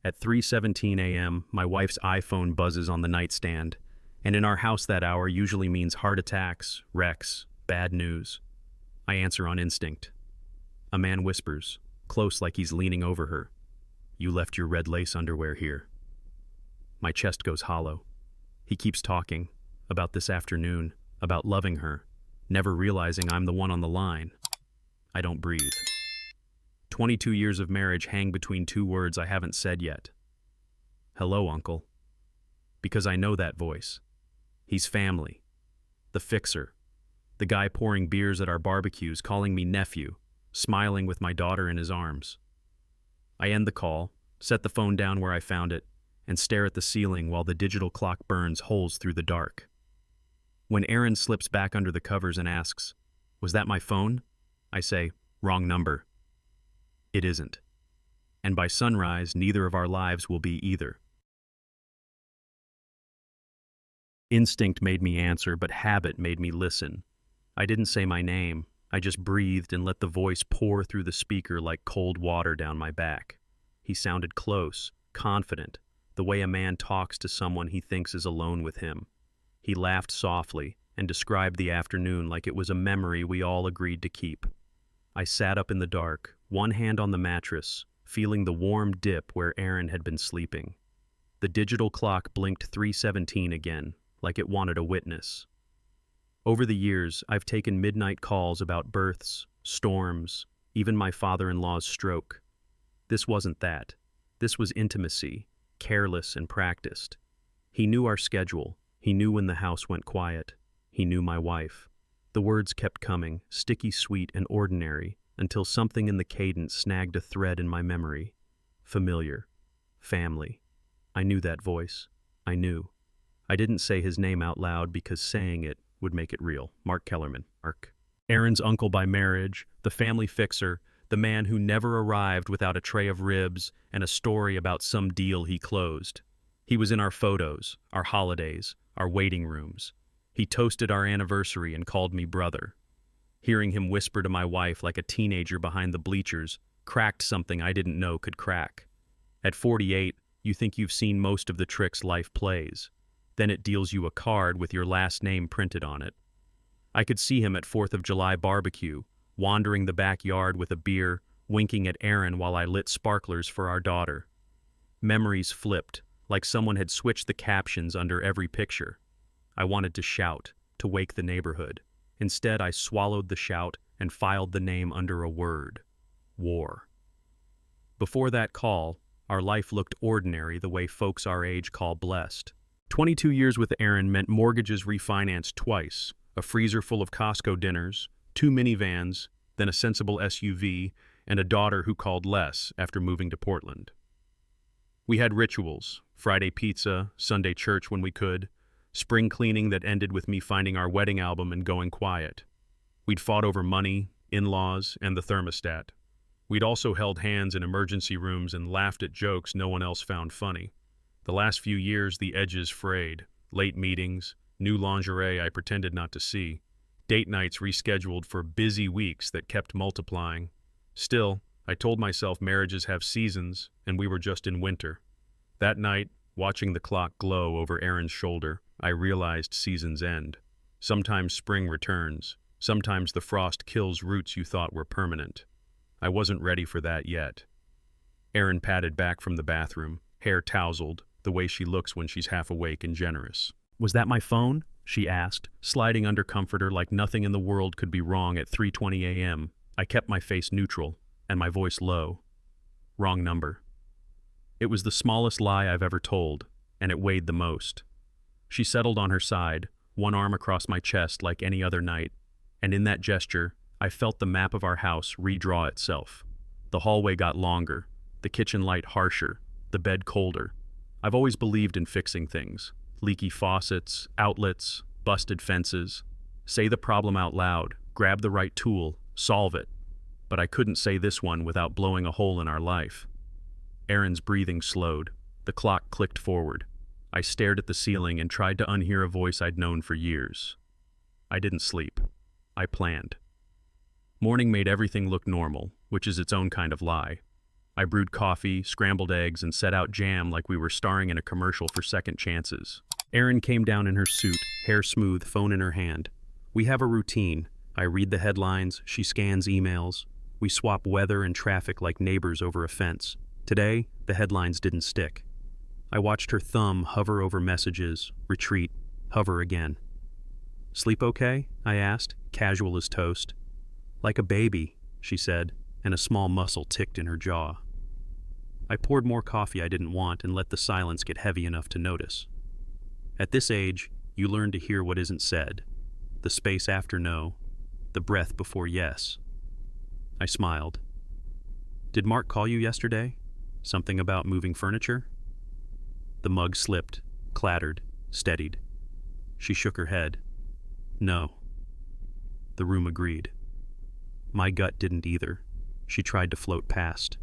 At 3:17 a.m., my wife's iPhone buzzes on the nightstand, and in our house that hour usually means heart attacks, wrecks, bad news. I answer on instinct. A man whispers, close like he's leaning over her. "You left your red lace underwear here." My chest goes hollow. He keeps talking, about this afternoon, about loving her, never realizing I'm the one on the line. I don't breathe. 22 years of marriage hang between two words I haven't said yet. "Hello, Uncle." Because I know that voice. He's family. The fixer. The guy pouring beers at our barbecues, calling me nephew, smiling with my daughter in his arms. I end the call, set the phone down where I found it, and stare at the ceiling while the digital clock burns holes through the dark. When Aaron slips back under the covers and asks, "Was that my phone?" I say, "Wrong number." It isn't. And by sunrise, neither of our lives will be either. Instinct made me answer, but habit made me listen. I didn't say my name. I just breathed and let the voice pour through the speaker like cold water down my back. He sounded close, confident, the way a man talks to someone he thinks is alone with him. He laughed softly and described the afternoon like it was a memory we all agreed to keep. I sat up in the dark, one hand on the mattress, feeling the warm dip where Aaron had been sleeping. The digital clock blinked 3:17 again, like it wanted a witness. Over the years, I've taken midnight calls about births, storms, even my father-in-law's stroke. This wasn't that. This was intimacy, careless and practiced. He knew our schedule. He knew when the house went quiet. He knew my wife. The words kept coming, sticky sweet and ordinary, until something in the cadence snagged a thread in my memory. Familiar. Family. I knew that voice. I knew. I didn't say his name out loud because saying it would make it real. Mark Kellerman. Mark. Aaron's uncle by marriage, the family fixer, the man who never arrived without a tray of ribs and a story about some deal he closed. He was in our photos, our holidays, our waiting rooms. He toasted our anniversary and called me brother. Hearing him whisper to my wife like a teenager behind the bleachers cracked something I didn't know could crack. At 48, you think you've seen most of the tricks life plays. Then it deals you a card with your last name printed on it. I could see him at 4th of July barbecue, wandering the backyard with a beer, winking at Aaron while I lit sparklers for our daughter. Memories flipped, like someone had switched the captions under every picture. I wanted to shout, to wake the neighborhood. Instead, I swallowed the shout and filed the name under a word. War. Before that call, our life looked ordinary the way folks our age call blessed. 22 years with Aaron meant mortgages refinanced twice, a freezer full of Costco dinners, 2 minivans, then a sensible SUV, and a daughter who called less after moving to Portland. We had rituals, Friday pizza, Sunday church when we could, spring cleaning that ended with me finding our wedding album and going quiet. We'd fought over money, in-laws, and the thermostat. We'd also held hands in emergency rooms and laughed at jokes no one else found funny. The last few years, the edges frayed. Late meetings, new lingerie I pretended not to see, date nights rescheduled for busy weeks that kept multiplying. Still, I told myself marriages have seasons, and we were just in winter. That night, watching the clock glow over Aaron's shoulder, I realized seasons end. Sometimes spring returns. Sometimes the frost kills roots you thought were permanent. I wasn't ready for that yet. Aaron padded back from the bathroom, hair tousled, the way she looks when she's half awake and generous. "Was that my phone?" she asked, sliding under comforter like nothing in the world could be wrong at 3:20 a.m. I kept my face neutral and my voice low. Wrong number. It was the smallest lie I've ever told, and it weighed the most. She settled on her side, one arm across my chest like any other night, and in that gesture, I felt the map of our house redraw itself. The hallway got longer, the kitchen light harsher, the bed colder. I've always believed in fixing things. Leaky faucets, outlets, busted fences. Say the problem out loud, grab the right tool, solve it. But I couldn't say this one without blowing a hole in our life. Aaron's breathing slowed. The clock clicked forward. I stared at the ceiling and tried to unhear a voice I'd known for years. I didn't sleep. I planned. Morning made everything look normal, which is its own kind of lie. I brewed coffee, scrambled eggs, and set out jam like we were starring in a commercial for second chances. Erin came down in her suit, hair smooth, phone in her hand. We have a routine. I read the headlines, she scans emails. We swap weather and traffic like neighbors over a fence. Today, the headlines didn't stick. I watched her thumb hover over messages, retreat, hover again. "Sleep okay?" I asked, casual as toast. "Like a baby," she said, and a small muscle ticked in her jaw. I poured more coffee I didn't want and let the silence get heavy enough to notice. At this age, you learn to hear what isn't said. The space after no, the breath before yes. I smiled. "Did Mark call you yesterday? Something about moving furniture?" The mug slipped, clattered, steadied. She shook her head. "No." The room agreed. My gut didn't either. She tried to float past.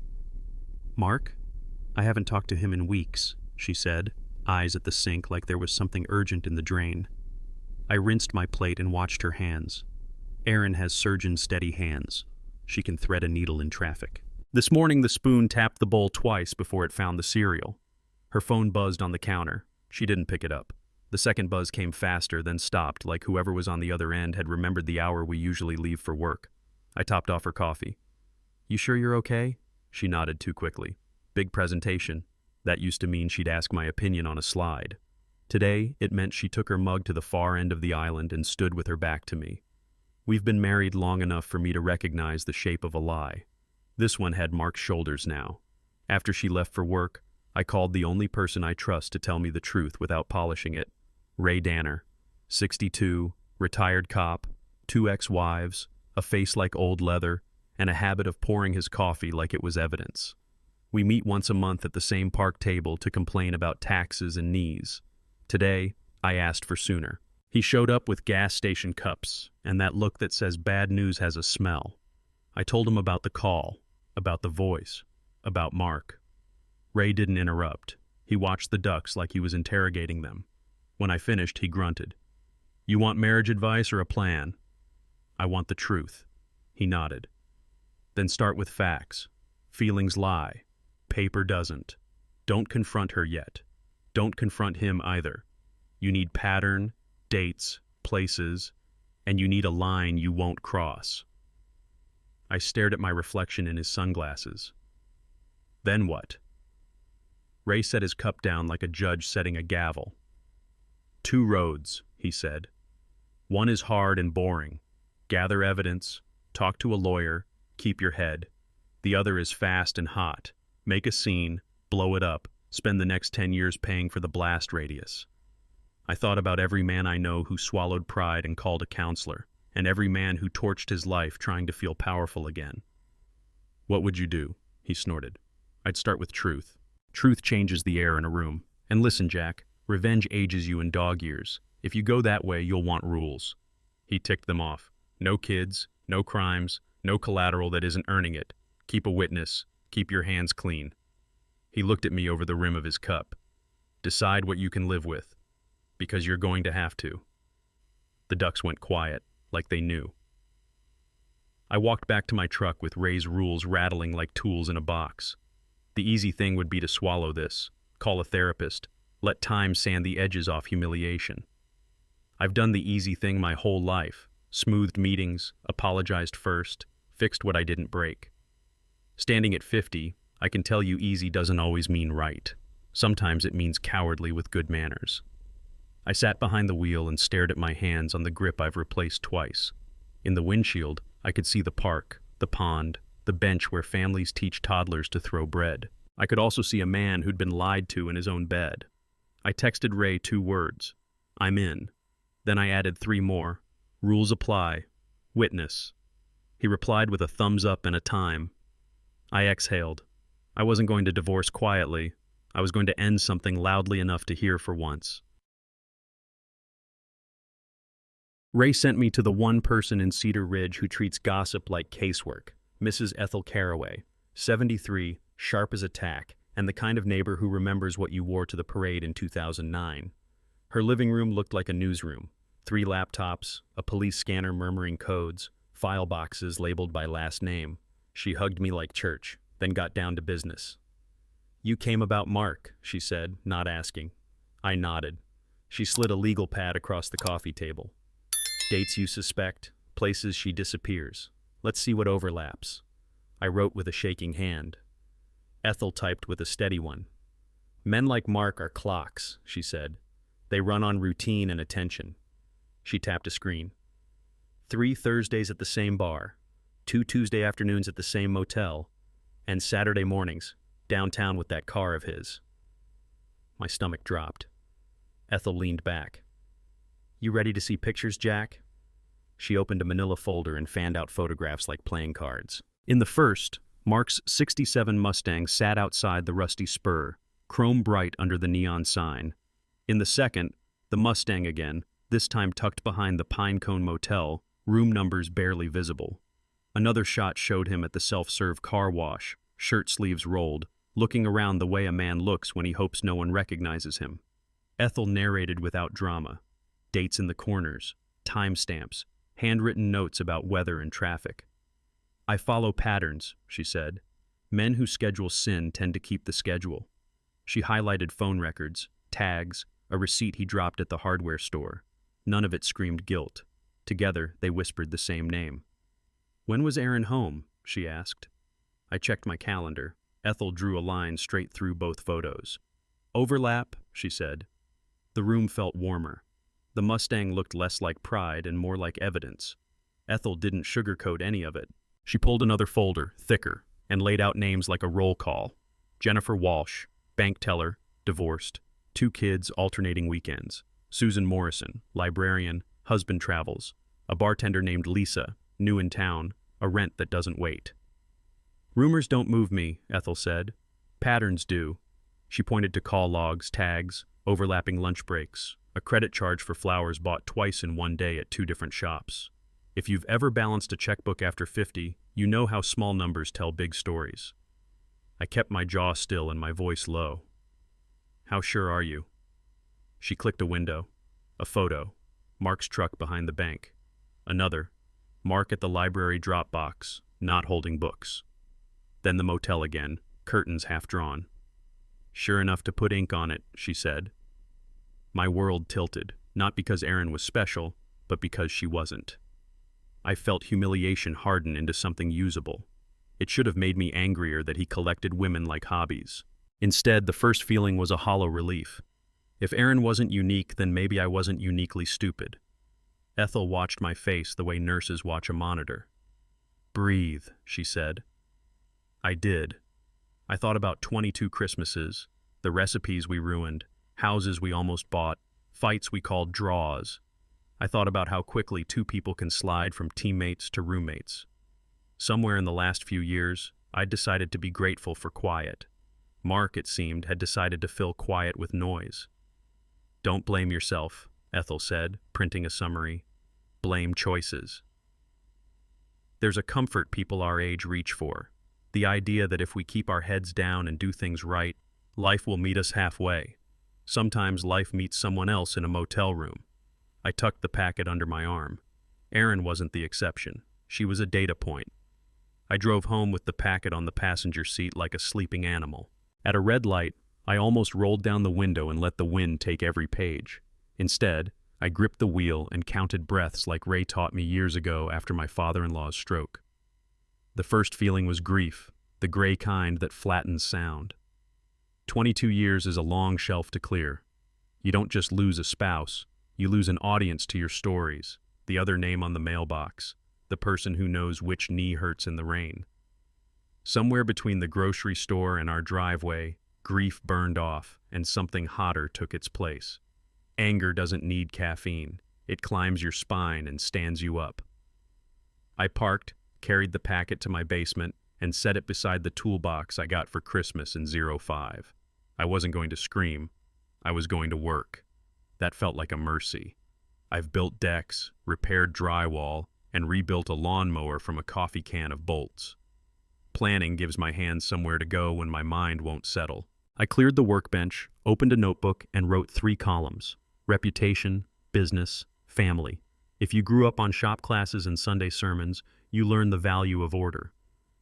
"Mark? I haven't talked to him in weeks," she said, eyes at the sink like there was something urgent in the drain. I rinsed my plate and watched her hands. Erin has surgeon-steady hands. She can thread a needle in traffic. This morning the spoon tapped the bowl twice before it found the cereal. Her phone buzzed on the counter. She didn't pick it up. The second buzz came faster, then stopped, like whoever was on the other end had remembered the hour we usually leave for work. I topped off her coffee. "You sure you're okay?" She nodded too quickly. Big presentation. That used to mean she'd ask my opinion on a slide. Today, it meant she took her mug to the far end of the island and stood with her back to me. We've been married long enough for me to recognize the shape of a lie. This one had Mark's shoulders now. After she left for work, I called the only person I trust to tell me the truth without polishing it. Ray Danner. 62, retired cop, 2 ex-wives, a face like old leather, and a habit of pouring his coffee like it was evidence. We meet once a month at the same park table to complain about taxes and knees. Today, I asked for sooner. He showed up with gas station cups and that look that says bad news has a smell. I told him about the call, about the voice, about Mark. Ray didn't interrupt. He watched the ducks like he was interrogating them. When I finished, he grunted. "You want marriage advice or a plan?" "I want the truth." He nodded. "Then start with facts. Feelings lie. Paper doesn't. Don't confront her yet. Don't confront him either. You need pattern, dates, places, and you need a line you won't cross." I stared at my reflection in his sunglasses. "Then what?" Ray set his cup down like a judge setting a gavel. "2 roads," he said. "One is hard and boring. Gather evidence, talk to a lawyer, keep your head. The other is fast and hot. Make a scene, blow it up, spend the next 10 years paying for the blast radius." I thought about every man I know who swallowed pride and called a counselor, and every man who torched his life trying to feel powerful again. "What would you do?" he snorted. "I'd start with truth. Truth changes the air in a room. And listen, Jack, revenge ages you in dog years. If you go that way, you'll want rules." He ticked them off. "No kids, no crimes, no collateral that isn't earning it. Keep a witness. Keep your hands clean." He looked at me over the rim of his cup. "Decide what you can live with, because you're going to have to." The ducks went quiet, like they knew. I walked back to my truck with Ray's rules rattling like tools in a box. The easy thing would be to swallow this, call a therapist, let time sand the edges off humiliation. I've done the easy thing my whole life, smoothed meetings, apologized first, fixed what I didn't break. Standing at 50, I can tell you easy doesn't always mean right. Sometimes it means cowardly with good manners. I sat behind the wheel and stared at my hands on the grip I've replaced twice. In the windshield, I could see the park, the pond, the bench where families teach toddlers to throw bread. I could also see a man who'd been lied to in his own bed. I texted Ray 2 words. "I'm in." Then I added 3 more. "Rules apply. Witness." He replied with a thumbs up and a time. I exhaled. I wasn't going to divorce quietly. I was going to end something loudly enough to hear for once. Ray sent me to the one person in Cedar Ridge who treats gossip like casework, Mrs. Ethel Caraway, 73, sharp as a tack, and the kind of neighbor who remembers what you wore to the parade in 2009. Her living room looked like a newsroom. 3 laptops, a police scanner murmuring codes, file boxes labeled by last name. She hugged me like church. then got down to business. "You came about Mark," she said, not asking. I nodded. She slid a legal pad across the coffee table. "Dates you suspect, places she disappears. Let's see what overlaps." I wrote with a shaking hand. Ethel typed with a steady one. "Men like Mark are clocks," she said. "They run on routine and attention." She tapped a screen. 3 Thursdays at the same bar, 2 Tuesday afternoons at the same motel, and Saturday mornings, downtown with that car of his. My stomach dropped. Ethel leaned back. "You ready to see pictures, Jack?" She opened a manila folder and fanned out photographs like playing cards. In the first, Mark's '67 Mustang sat outside the rusty spur, chrome bright under the neon sign. In the second, the Mustang again, this time tucked behind the Pinecone Motel, room numbers barely visible. Another shot showed him at the self-serve car wash, shirt sleeves rolled, looking around the way a man looks when he hopes no one recognizes him. Ethel narrated without drama. Dates in the corners, timestamps, handwritten notes about weather and traffic. "I follow patterns," she said. "Men who schedule sin tend to keep the schedule." She highlighted phone records, tags, a receipt he dropped at the hardware store. None of it screamed guilt. Together, they whispered the same name. "When was Aaron home?" she asked. I checked my calendar. Ethel drew a line straight through both photos. "Overlap," she said. The room felt warmer. The Mustang looked less like pride and more like evidence. Ethel didn't sugarcoat any of it. She pulled another folder, thicker, and laid out names like a roll call. Jennifer Walsh, bank teller, divorced, 2 kids alternating weekends. Susan Morrison, librarian, husband travels. A bartender named Lisa, new in town, a rent that doesn't wait. "Rumors don't move me," Ethel said. "Patterns do." She pointed to call logs, tags, overlapping lunch breaks, a credit charge for flowers bought twice in one day at 2 different shops. If you've ever balanced a checkbook after 50, you know how small numbers tell big stories. I kept my jaw still and my voice low. "How sure are you?" She clicked a window. A photo. Mark's truck behind the bank. Another. Mark at the library drop box, not holding books. Then the motel again, curtains half drawn. "Sure enough to put ink on it," she said. My world tilted, not because Aaron was special, but because she wasn't. I felt humiliation harden into something usable. It should have made me angrier that he collected women like hobbies. Instead, the first feeling was a hollow relief. If Aaron wasn't unique, then maybe I wasn't uniquely stupid. Ethel watched my face the way nurses watch a monitor. "Breathe," she said. I did. I thought about 22 Christmases, the recipes we ruined, houses we almost bought, fights we called draws. I thought about how quickly 2 people can slide from teammates to roommates. Somewhere in the last few years, I'd decided to be grateful for quiet. Mark, it seemed, had decided to fill quiet with noise. "Don't blame yourself," Ethel said, printing a summary. "Blame choices." There's a comfort people our age reach for. The idea that if we keep our heads down and do things right, life will meet us halfway. Sometimes life meets someone else in a motel room. I tucked the packet under my arm. Erin wasn't the exception. She was a data point. I drove home with the packet on the passenger seat like a sleeping animal. At a red light, I almost rolled down the window and let the wind take every page. Instead, I gripped the wheel and counted breaths like Ray taught me years ago after my father-in-law's stroke. The first feeling was grief, the gray kind that flattens sound. 22 years is a long shelf to clear. You don't just lose a spouse, you lose an audience to your stories, the other name on the mailbox, the person who knows which knee hurts in the rain. Somewhere between the grocery store and our driveway, grief burned off and something hotter took its place. Anger doesn't need caffeine. It climbs your spine and stands you up. I parked, carried the packet to my basement, and set it beside the toolbox I got for Christmas in '05. I wasn't going to scream. I was going to work. That felt like a mercy. I've built decks, repaired drywall, and rebuilt a lawnmower from a coffee can of bolts. Planning gives my hands somewhere to go when my mind won't settle. I cleared the workbench, opened a notebook, and wrote 3 columns: reputation, business, family. If you grew up on shop classes and Sunday sermons, you learn the value of order.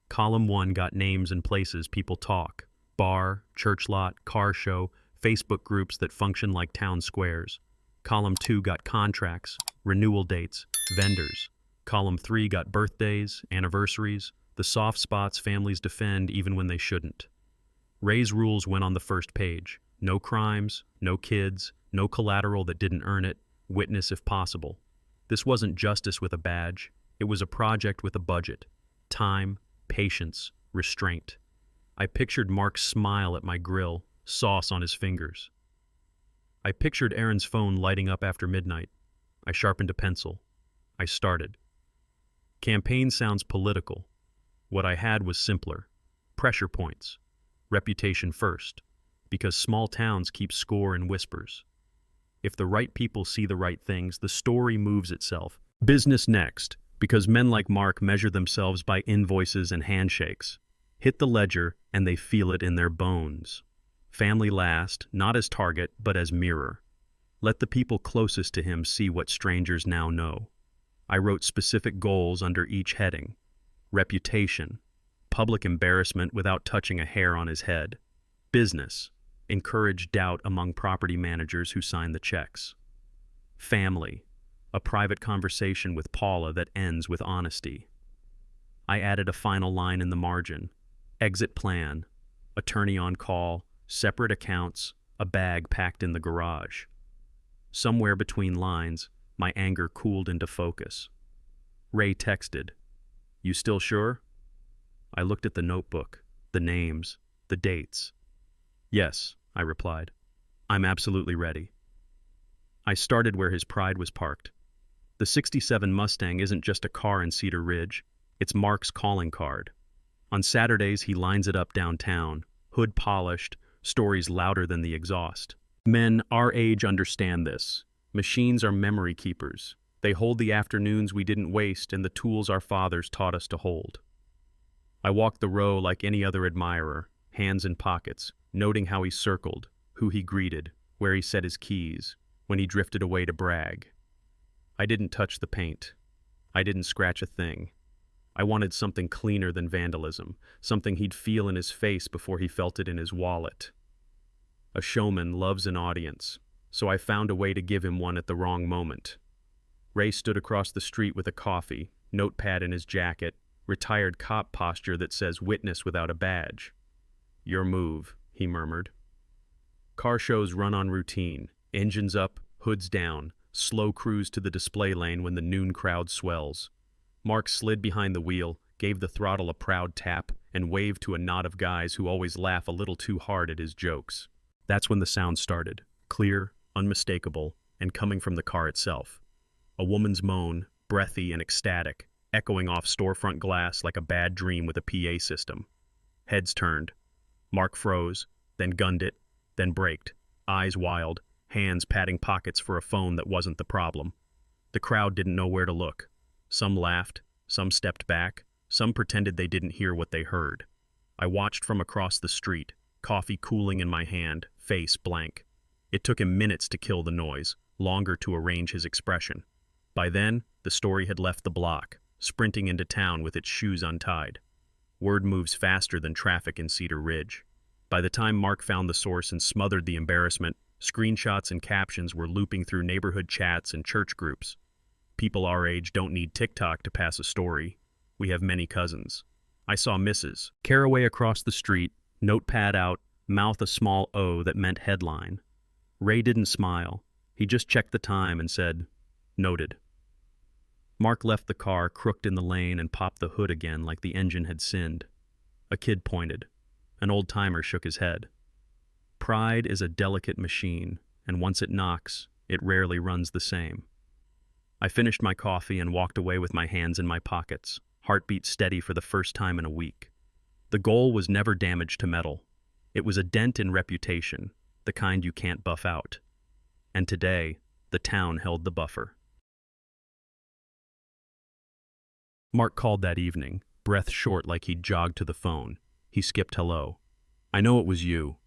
Column 1 got names and places people talk: bar, church lot, car show, Facebook groups that function like town squares. Column 2 got contracts, renewal dates, vendors. Column 3 got birthdays, anniversaries, the soft spots families defend even when they shouldn't. Ray's rules went on the first page: no crimes, no kids, no collateral that didn't earn it, witness if possible. This wasn't justice with a badge. It was a project with a budget: time, patience, restraint. I pictured Mark's smile at my grill, sauce on his fingers. I pictured Aaron's phone lighting up after midnight. I sharpened a pencil. I started. Campaign sounds political. What I had was simpler. Pressure points. Reputation first, because small towns keep score in whispers. If the right people see the right things, the story moves itself. Business next, because men like Mark measure themselves by invoices and handshakes. Hit the ledger, and they feel it in their bones. Family last, not as target, but as mirror. Let the people closest to him see what strangers now know. I wrote specific goals under each heading. Reputation, public embarrassment without touching a hair on his head. Business, encourage doubt among property managers who sign the checks. Family, a private conversation with Paula that ends with honesty. I added a final line in the margin. Exit plan, attorney on call, separate accounts, a bag packed in the garage. Somewhere between lines, my anger cooled into focus. Ray texted, "You still sure?" I looked at the notebook, the names, the dates. "Yes," I replied. "I'm absolutely ready." I started where his pride was parked. The '67 Mustang isn't just a car in Cedar Ridge, it's Mark's calling card. On Saturdays, he lines it up downtown, hood polished, stories louder than the exhaust. Men our age understand this. Machines are memory keepers. They hold the afternoons we didn't waste and the tools our fathers taught us to hold. I walked the row like any other admirer, hands in pockets, noting how he circled, who he greeted, where he set his keys, when he drifted away to brag. I didn't touch the paint. I didn't scratch a thing. I wanted something cleaner than vandalism, something he'd feel in his face before he felt it in his wallet. A showman loves an audience, so I found a way to give him one at the wrong moment. Ray stood across the street with a coffee, notepad in his jacket, retired cop posture that says witness without a badge. "Your move," he murmured. Car shows run on routine, engines up, hoods down, slow cruise to the display lane when the noon crowd swells. Mark slid behind the wheel, gave the throttle a proud tap, and waved to a knot of guys who always laugh a little too hard at his jokes. That's when the sound started, clear, unmistakable, and coming from the car itself. A woman's moan, breathy and ecstatic, echoing off storefront glass like a bad dream with a PA system. Heads turned. Mark froze, then gunned it, then braked, eyes wild, hands patting pockets for a phone that wasn't the problem. The crowd didn't know where to look. Some laughed, some stepped back, some pretended they didn't hear what they heard. I watched from across the street, coffee cooling in my hand, face blank. It took him minutes to kill the noise, longer to arrange his expression. By then, the story had left the block, sprinting into town with its shoes untied. Word moves faster than traffic in Cedar Ridge. By the time Mark found the source and smothered the embarrassment, screenshots and captions were looping through neighborhood chats and church groups. People our age don't need TikTok to pass a story. We have many cousins. I saw Mrs. Caraway across the street, notepad out, mouth a small O that meant headline. Ray didn't smile. He just checked the time and said, "Noted." Mark left the car, crooked in the lane, and popped the hood again like the engine had sinned. A kid pointed. An old-timer shook his head. Pride is a delicate machine, and once it knocks, it rarely runs the same. I finished my coffee and walked away with my hands in my pockets, heartbeat steady for the first time in a week. The goal was never damage to metal. It was a dent in reputation, the kind you can't buff out. And today, the town held the buffer. Mark called that evening, breath short like he'd jogged to the phone. He skipped hello. "I know it was you."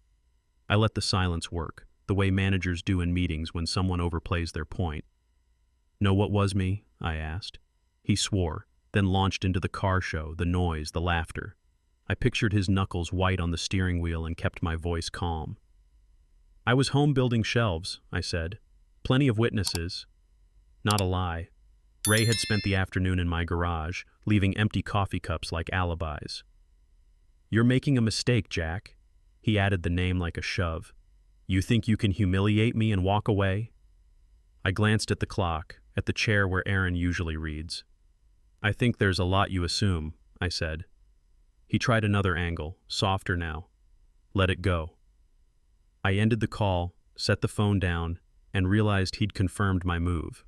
I let the silence work, the way managers do in meetings when someone overplays their point. "Know what was me?" I asked. He swore, then launched into the car show, the noise, the laughter. I pictured his knuckles white on the steering wheel and kept my voice calm. "I was home building shelves," I said. "Plenty of witnesses." Not a lie. Ray had spent the afternoon in my garage, leaving empty coffee cups like alibis. "You're making a mistake, Jack." He added the name like a shove. "You think you can humiliate me and walk away?" I glanced at the clock, at the chair where Aaron usually reads. "I think there's a lot you assume," I said. He tried another angle, softer now. "Let it go." I ended the call, set the phone down, and realized he'd confirmed my move.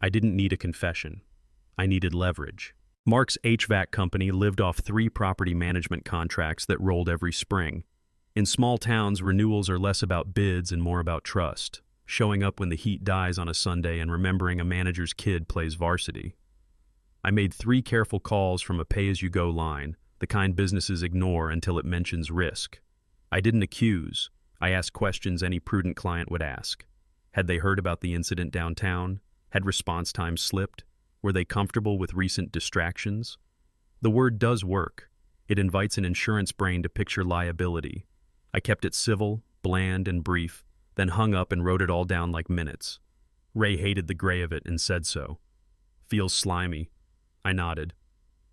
I didn't need a confession. I needed leverage. Mark's HVAC company lived off 3 property management contracts that rolled every spring. In small towns, renewals are less about bids and more about trust, showing up when the heat dies on a Sunday and remembering a manager's kid plays varsity. I made 3 careful calls from a pay-as-you-go line, the kind businesses ignore until it mentions risk. I didn't accuse. I asked questions any prudent client would ask. Had they heard about the incident downtown? Had response times slipped? Were they comfortable with recent distractions? The word does work. It invites an insurance brain to picture liability. I kept it civil, bland, and brief, then hung up and wrote it all down like minutes. Ray hated the gray of it and said so. "Feels slimy." I nodded.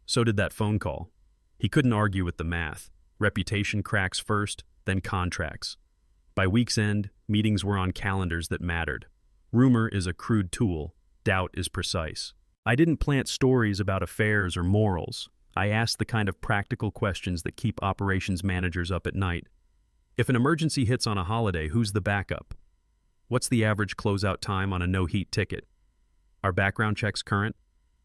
So did that phone call. He couldn't argue with the math. Reputation cracks first, then contracts. By week's end, meetings were on calendars that mattered. Rumor is a crude tool. Doubt is precise. I didn't plant stories about affairs or morals. I asked the kind of practical questions that keep operations managers up at night. If an emergency hits on a holiday, who's the backup? What's the average closeout time on a no-heat ticket? Are background checks current?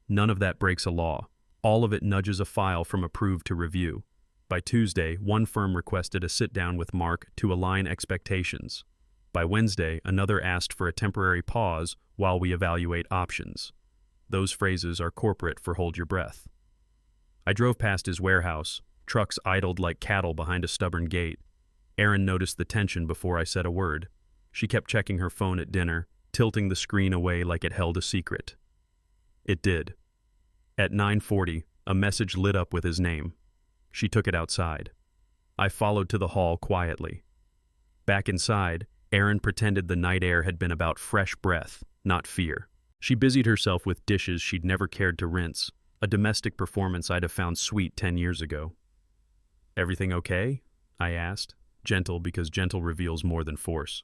None of that breaks a law. All of it nudges a file from approved to review. By Tuesday, one firm requested a sit-down with Mark to align expectations. By Wednesday, another asked for a temporary pause while we evaluate options. Those phrases are corporate for hold your breath. I drove past his warehouse. Trucks idled like cattle behind a stubborn gate. Erin noticed the tension before I said a word. She kept checking her phone at dinner, tilting the screen away like it held a secret. It did. At 9:40, a message lit up with his name. She took it outside. I followed to the hall quietly. Back inside, Erin pretended the night air had been about fresh breath, not fear. She busied herself with dishes she'd never cared to rinse, a domestic performance I'd have found sweet 10 years ago. "Everything okay?" I asked, gentle because gentle reveals more than force.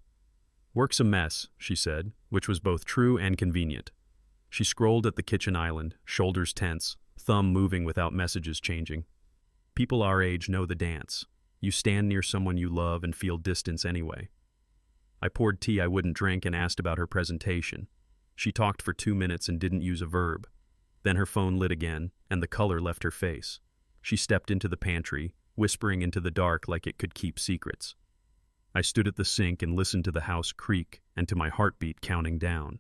"Work's a mess," she said, which was both true and convenient. She scrolled at the kitchen island, shoulders tense, thumb moving without messages changing. People our age know the dance. You stand near someone you love and feel distance anyway. I poured tea I wouldn't drink and asked about her presentation. She talked for 2 minutes and didn't use a verb. Then her phone lit again, and the color left her face. She stepped into the pantry, whispering into the dark like it could keep secrets. I stood at the sink and listened to the house creak and to my heartbeat counting down.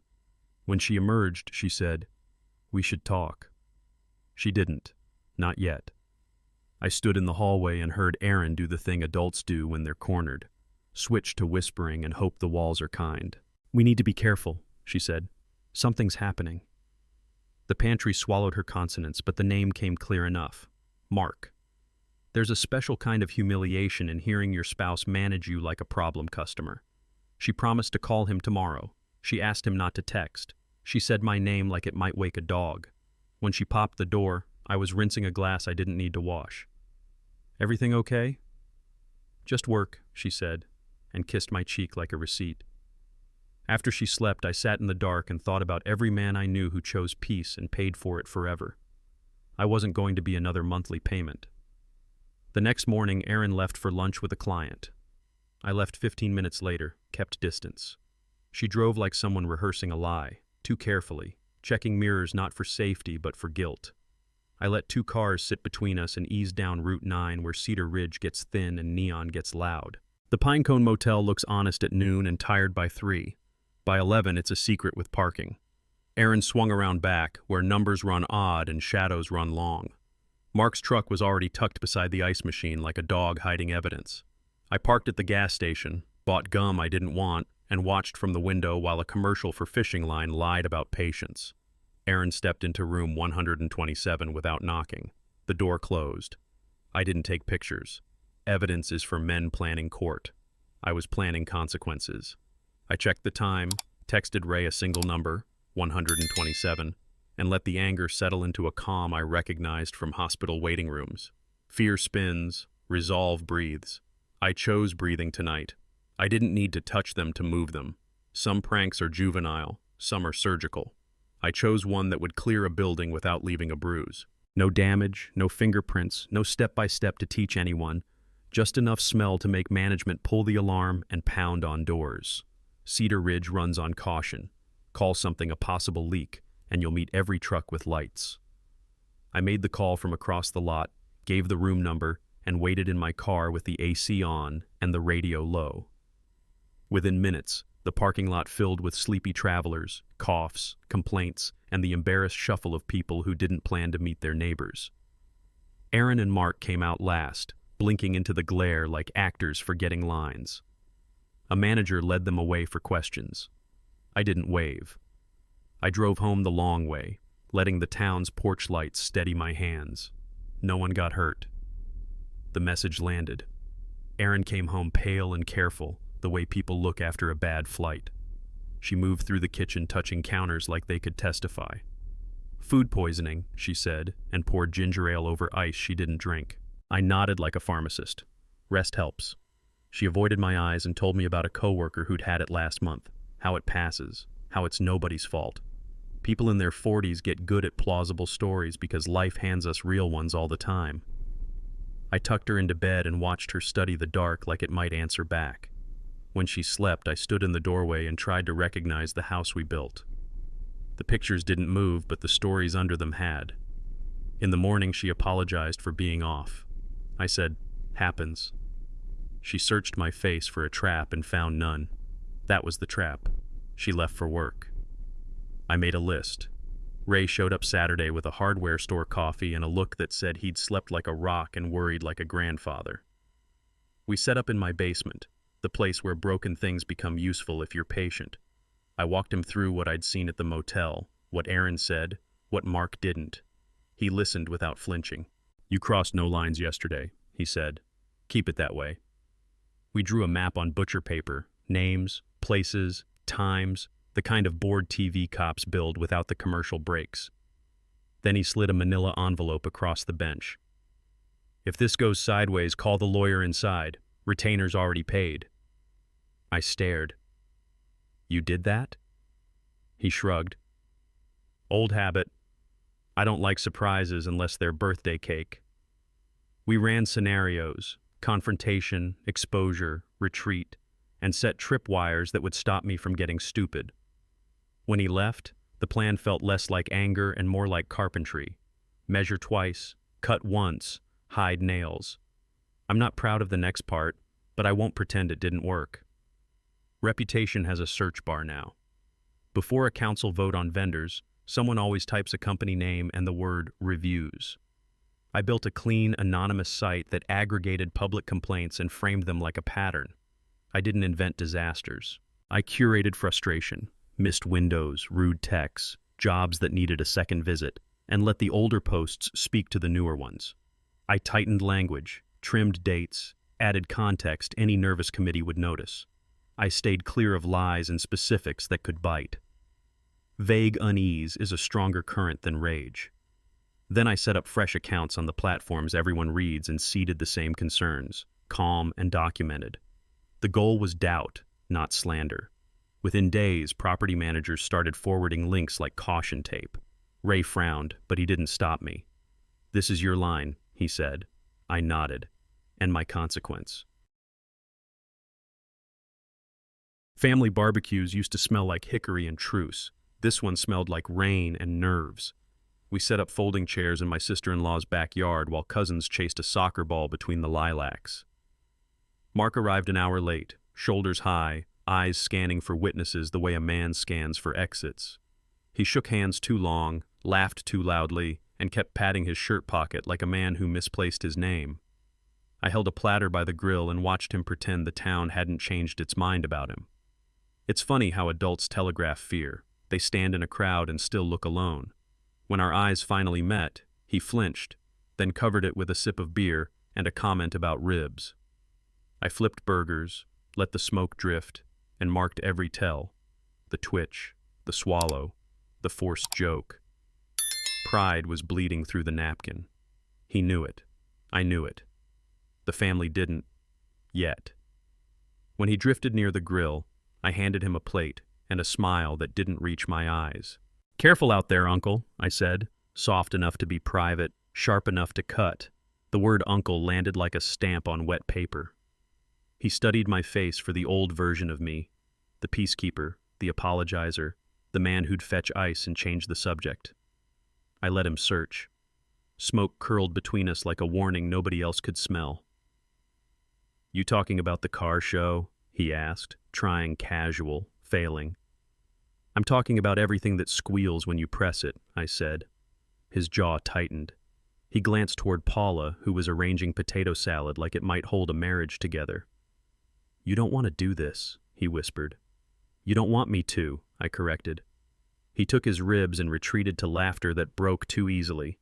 When she emerged, she said, "We should talk." She didn't. Not yet. I stood in the hallway and heard Erin do the thing adults do when they're cornered. Switch to whispering and hope the walls are kind. "We need to be careful," she said. "Something's happening." The pantry swallowed her consonants, but the name came clear enough. Mark. There's a special kind of humiliation in hearing your spouse manage you like a problem customer. She promised to call him tomorrow. She asked him not to text. She said my name like it might wake a dog. When she popped the door, I was rinsing a glass I didn't need to wash. "Everything okay?" "Just work," she said, and kissed my cheek like a receipt. After she slept, I sat in the dark and thought about every man I knew who chose peace and paid for it forever. I wasn't going to be another monthly payment. The next morning, Erin left for lunch with a client. I left 15 minutes later, kept distance. She drove like someone rehearsing a lie, too carefully, checking mirrors not for safety but for guilt. I let 2 cars sit between us and eased down Route 9 where Cedar Ridge gets thin and neon gets loud. The Pinecone Motel looks honest at noon and tired by 3. By 11, it's a secret with parking. Erin swung around back, where numbers run odd and shadows run long. Mark's truck was already tucked beside the ice machine like a dog hiding evidence. I parked at the gas station, bought gum I didn't want, and watched from the window while a commercial for fishing line lied about patience. Erin stepped into room 127 without knocking. The door closed. I didn't take pictures. Evidence is for men planning court. I was planning consequences. I checked the time, texted Ray a single number, 127, and let the anger settle into a calm I recognized from hospital waiting rooms. Fear spins, resolve breathes. I chose breathing tonight. I didn't need to touch them to move them. Some pranks are juvenile, some are surgical. I chose one that would clear a building without leaving a bruise. No damage, no fingerprints, no step-by-step to teach anyone, just enough smell to make management pull the alarm and pound on doors. Cedar Ridge runs on caution. Call something a possible leak, and you'll meet every truck with lights. I made the call from across the lot, gave the room number, and waited in my car with the AC on and the radio low. Within minutes, the parking lot filled with sleepy travelers, coughs, complaints, and the embarrassed shuffle of people who didn't plan to meet their neighbors. Aaron and Mark came out last, blinking into the glare like actors forgetting lines. A manager led them away for questions. I didn't wave. I drove home the long way, letting the town's porch lights steady my hands. No one got hurt. The message landed. Aaron came home pale and careful, the way people look after a bad flight. She moved through the kitchen, touching counters like they could testify. Food poisoning, she said, and poured ginger ale over ice she didn't drink. I nodded like a pharmacist. Rest helps. She avoided my eyes and told me about a coworker who'd had it last month, how it passes, how it's nobody's fault. People in their 40s get good at plausible stories because life hands us real ones all the time. I tucked her into bed and watched her study the dark like it might answer back. When she slept, I stood in the doorway and tried to recognize the house we built. The pictures didn't move, but the stories under them had. In the morning, she apologized for being off. I said, "Happens." She searched my face for a trap and found none. That was the trap. She left for work. I made a list. Ray showed up Saturday with a hardware store coffee and a look that said he'd slept like a rock and worried like a grandfather. We set up in my basement, the place where broken things become useful if you're patient. I walked him through what I'd seen at the motel, what Aaron said, what Mark didn't. He listened without flinching. "You crossed no lines yesterday," he said. "Keep it that way." We drew a map on butcher paper, names, places, times, the kind of bored TV cops build without the commercial breaks. Then he slid a manila envelope across the bench. "If this goes sideways, call the lawyer inside. Retainer's already paid." I stared. "You did that?" He shrugged. "Old habit. I don't like surprises unless they're birthday cake." We ran scenarios, confrontation, exposure, retreat, and set tripwires that would stop me from getting stupid. When he left, the plan felt less like anger and more like carpentry. Measure twice, cut once, hide nails. I'm not proud of the next part, but I won't pretend it didn't work. Reputation has a search bar now. Before a council vote on vendors, someone always types a company name and the word reviews. I built a clean, anonymous site that aggregated public complaints and framed them like a pattern. I didn't invent disasters. I curated frustration, missed windows, rude texts, jobs that needed a second visit, and let the older posts speak to the newer ones. I tightened language, trimmed dates, added context any nervous committee would notice. I stayed clear of lies and specifics that could bite. Vague unease is a stronger current than rage. Then I set up fresh accounts on the platforms everyone reads and seeded the same concerns, calm and documented. The goal was doubt, not slander. Within days, property managers started forwarding links like caution tape. Ray frowned, but he didn't stop me. "This is your line," he said. I nodded. "And my consequence." Family barbecues used to smell like hickory and truce. This one smelled like rain and nerves. We set up folding chairs in my sister-in-law's backyard while cousins chased a soccer ball between the lilacs. Mark arrived an hour late, shoulders high, eyes scanning for witnesses the way a man scans for exits. He shook hands too long, laughed too loudly, and kept patting his shirt pocket like a man who misplaced his name. I held a platter by the grill and watched him pretend the town hadn't changed its mind about him. It's funny how adults telegraph fear. They stand in a crowd and still look alone. When our eyes finally met, he flinched, then covered it with a sip of beer, and a comment about ribs. I flipped burgers, let the smoke drift, and marked every tell, the twitch, the swallow, the forced joke. Pride was bleeding through the napkin. He knew it. I knew it. The family didn't. Yet. When he drifted near the grill, I handed him a plate and a smile that didn't reach my eyes. "Careful out there, Uncle," I said, soft enough to be private, sharp enough to cut. The word uncle landed like a stamp on wet paper. He studied my face for the old version of me, the peacekeeper, the apologizer, the man who'd fetch ice and change the subject. I let him search. Smoke curled between us like a warning nobody else could smell. "You talking about the car show?" he asked, trying casual, failing. "I'm talking about everything that squeals when you press it," I said. His jaw tightened. He glanced toward Paula, who was arranging potato salad like it might hold a marriage together. "You don't want to do this," he whispered. "You don't want me to," I corrected. He took his ribs and retreated to laughter that broke too easily.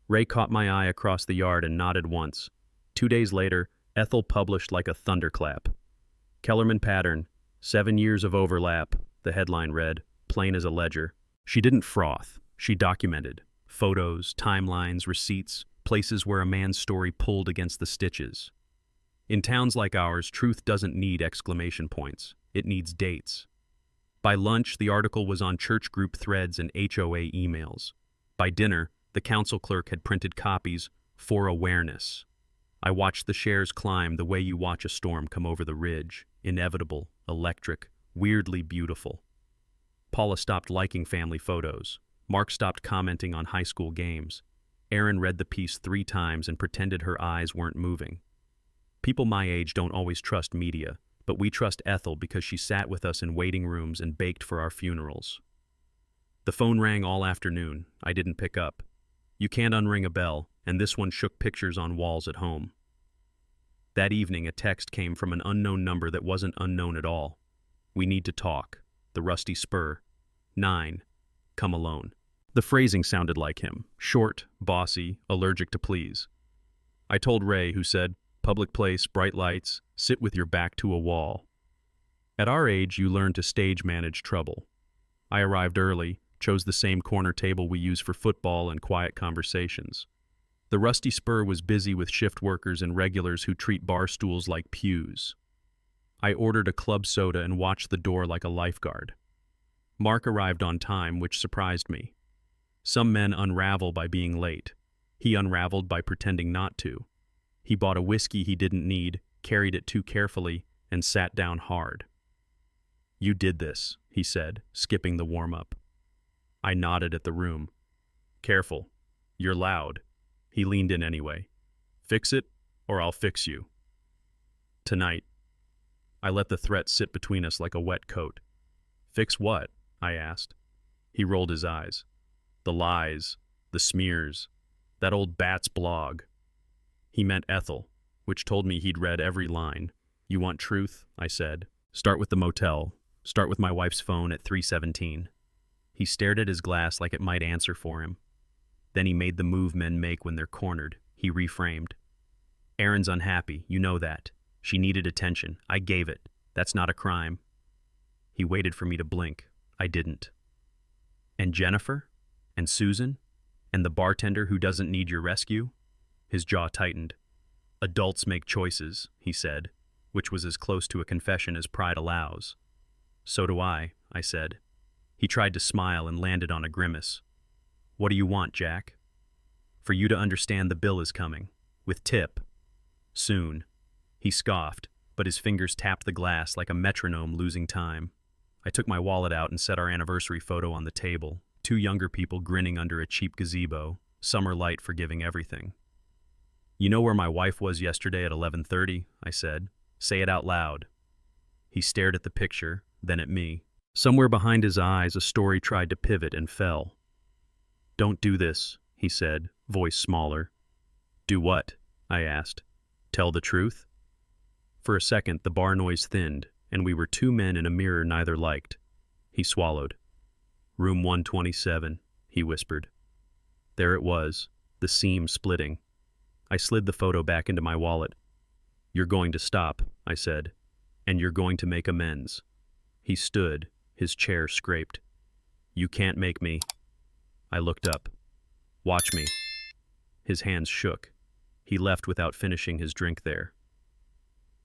Ray caught my eye across the yard and nodded once. 2 days later, Ethel published like a thunderclap. "Kellerman pattern, 7 years of overlap," the headline read, plain as a ledger. She didn't froth. She documented. Photos, timelines, receipts, places where a man's story pulled against the stitches. In towns like ours, truth doesn't need exclamation points. It needs dates. By lunch, the article was on church group threads and HOA emails. By dinner, the council clerk had printed copies for awareness. I watched the shares climb the way you watch a storm come over the ridge, inevitable, electric, weirdly beautiful. Paula stopped liking family photos. Mark stopped commenting on high school games. Erin read the piece 3 times and pretended her eyes weren't moving. People my age don't always trust media, but we trust Ethel because she sat with us in waiting rooms and baked for our funerals. The phone rang all afternoon. I didn't pick up. You can't unring a bell, and this one shook pictures on walls at home. That evening, a text came from an unknown number that wasn't unknown at all. "We need to talk. The Rusty Spur. 9. Come alone." The phrasing sounded like him. Short, bossy, allergic to please. I told Ray, who said, "Public place, bright lights, sit with your back to a wall." At our age, you learn to stage manage trouble. I arrived early, chose the same corner table we use for football and quiet conversations. The Rusty Spur was busy with shift workers and regulars who treat bar stools like pews. I ordered a club soda and watched the door like a lifeguard. Mark arrived on time, which surprised me. Some men unravel by being late. He unraveled by pretending not to. He bought a whiskey he didn't need, carried it too carefully, and sat down hard. "You did this," he said, skipping the warm-up. I nodded at the room. "Careful. You're loud." He leaned in anyway. "Fix it, or I'll fix you." Tonight. I let the threat sit between us like a wet coat. "Fix what?" I asked. He rolled his eyes. "The lies, the smears, that old bat's blog." He meant Ethel, which told me he'd read every line. "You want truth?" I said. "Start with the motel. Start with my wife's phone at 3:17. He stared at his glass like it might answer for him. Then he made the move men make when they're cornered. He reframed. "Erin's unhappy, you know that. She needed attention. I gave it. That's not a crime." He waited for me to blink. I didn't. "And Jennifer? And Susan? And the bartender who doesn't need your rescue?" His jaw tightened. "Adults make choices," he said, which was as close to a confession as pride allows. "So do I said. He tried to smile and landed on a grimace. "What do you want, Jack?" "For you to understand the bill is coming. With tip. Soon." He scoffed, but his fingers tapped the glass like a metronome losing time. I took my wallet out and set our anniversary photo on the table. 2 younger people grinning under a cheap gazebo, summer light forgiving everything. "You know where my wife was yesterday at 11:30, I said. "Say it out loud." He stared at the picture, then at me. Somewhere behind his eyes, a story tried to pivot and fell. "Don't do this," he said, voice smaller. "Do what?" I asked. "Tell the truth?" For a second, the bar noise thinned, and we were 2 men in a mirror neither liked. He swallowed. "Room 127, he whispered. There it was, the seam splitting. I slid the photo back into my wallet. "You're going to stop," I said, "and you're going to make amends." He stood, his chair scraped. "You can't make me." I looked up. "Watch me." His hands shook. He left without finishing his drink there.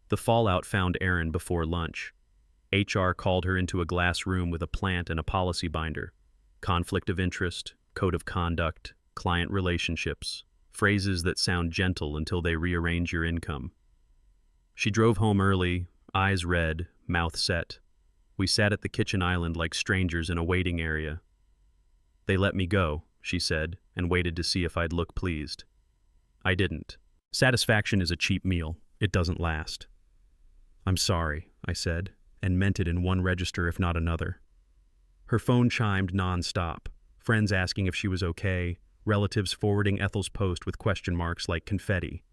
The fallout found Erin before lunch. HR called her into a glass room with a plant and a policy binder. Conflict of interest, code of conduct, client relationships, phrases that sound gentle until they rearrange your income. She drove home early, eyes red, mouth set. We sat at the kitchen island like strangers in a waiting area. "They let me go," she said, and waited to see if I'd look pleased. I didn't. Satisfaction is a cheap meal. It doesn't last. "I'm sorry," I said, and meant it in one register if not another. Her phone chimed non-stop, friends asking if she was okay, relatives forwarding Ethel's post with question marks like confetti.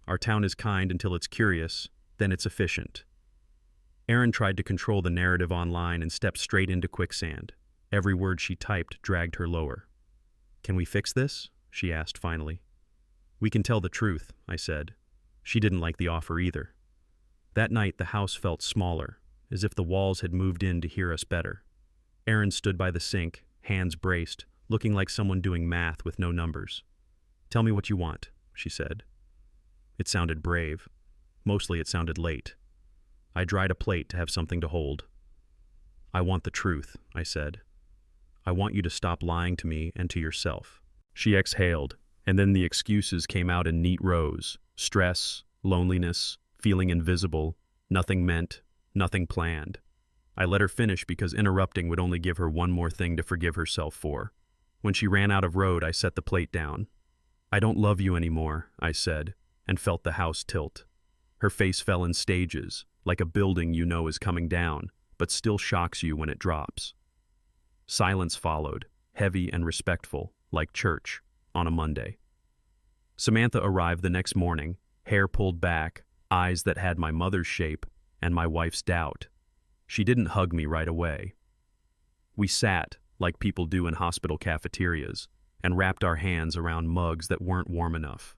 Our town is kind until it's curious, then it's efficient. Erin tried to control the narrative online and stepped straight into quicksand. Every word she typed dragged her lower. "Can we fix this?" she asked finally. "We can tell the truth," I said. She didn't like the offer either. That night the house felt smaller, as if the walls had moved in to hear us better. Erin stood by the sink, hands braced, looking like someone doing math with no numbers. "Tell me what you want," she said. It sounded brave. Mostly it sounded late. I dried a plate to have something to hold. "I want the truth," I said. "I want you to stop lying to me and to yourself." She exhaled, and then the excuses came out in neat rows. Stress, loneliness, feeling invisible, nothing meant, nothing planned. I let her finish because interrupting would only give her one more thing to forgive herself for. When she ran out of road, I set the plate down. "I don't love you anymore," I said, and felt the house tilt. Her face fell in stages, like a building you know is coming down, but still shocks you when it drops. Silence followed, heavy and respectful, like church, on a Monday. Samantha arrived the next morning, hair pulled back, eyes that had my mother's shape and my wife's doubt. She didn't hug me right away. We sat, like people do in hospital cafeterias, and wrapped our hands around mugs that weren't warm enough.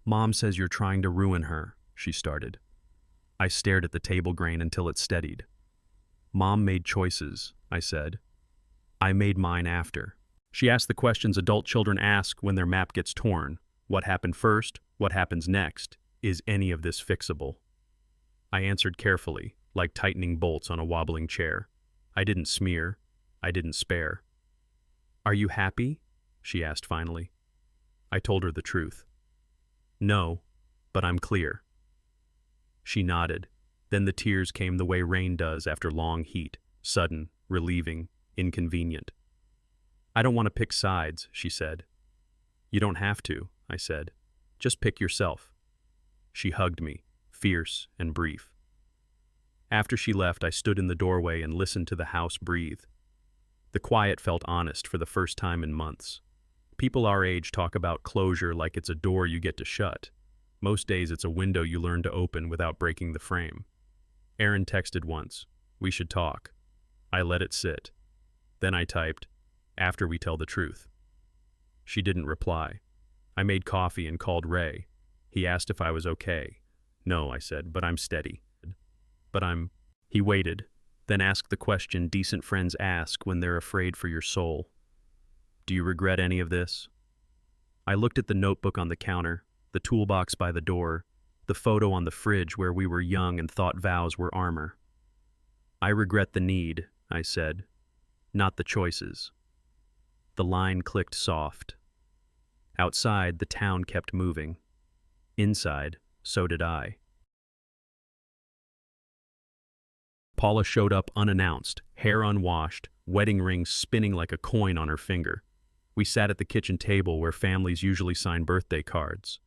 "Mom says you're trying to ruin her," she started. I stared at the table grain until it steadied. "Mom made choices," I said. "I made mine after." She asked the questions adult children ask when their map gets torn. What happened first? What happens next? Is any of this fixable? I answered carefully, like tightening bolts on a wobbling chair. I didn't smear. I didn't spare. "Are you happy?" she asked finally. I told her the truth. "No, but I'm clear." She nodded. Then the tears came the way rain does after long heat, sudden, relieving, inconvenient. "I don't want to pick sides," she said. "You don't have to," I said. "Just pick yourself." She hugged me, fierce and brief. After she left, I stood in the doorway and listened to the house breathe. The quiet felt honest for the first time in months. People our age talk about closure like it's a door you get to shut. Most days it's a window you learn to open without breaking the frame. Erin texted once, "We should talk." I let it sit. Then I typed, "After we tell the truth." She didn't reply. I made coffee and called Ray. He asked if I was okay. "No," I said, "but I'm steady." He waited, then asked the question decent friends ask when they're afraid for your soul. "Do you regret any of this?" I looked at the notebook on the counter, the toolbox by the door, the photo on the fridge where we were young and thought vows were armor. "I regret the need," I said, "not the choices." The line clicked soft. Outside, the town kept moving. Inside, so did I. Paula showed up unannounced, hair unwashed, wedding ring spinning like a coin on her finger. We sat at the kitchen table where families usually sign birthday cards.